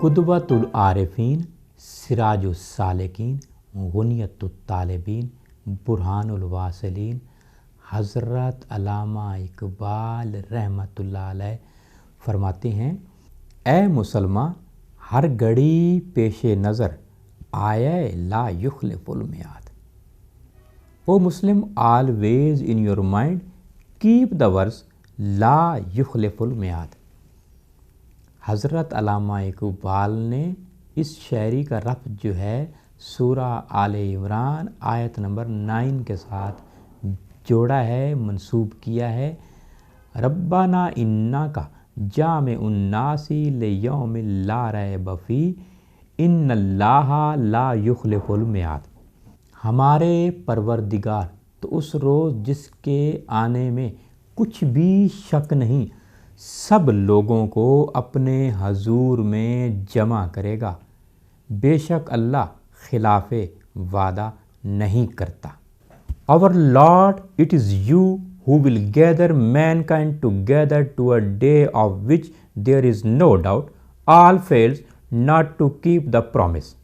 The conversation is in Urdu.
قدوۃ العارفین، سراج السالکین، غنیۃ الطالبین، برہان الواصلین، حضرت علامہ اقبال رحمۃ اللہ علیہ فرماتے ہیں، اے مسلماں، ہر گھڑی پیش نظر آئے لا یخلف المیعاد۔ او مسلم، always in your mind keep the verse لا یخلف المیعاد۔ حضرت علامہ اقبال نے اس شاعری کا ربط جو ہے سورہ آل عمران آیت نمبر 9 کے ساتھ جوڑا ہے، منسوب کیا ہے، ربنا انکا جامع الناس لیوم لا ریب فیہ ان اللہ لا یخلف المیعاد۔ ہمارے پروردگار تو اس روز جس کے آنے میں کچھ بھی شک نہیں، سب لوگوں کو اپنے حضور میں جمع کرے گا، بے شک اللہ خلاف وعدہ نہیں کرتا۔ Our Lord, it is you who will gather mankind together to a day of which there is no doubt, all fails not to keep the promise.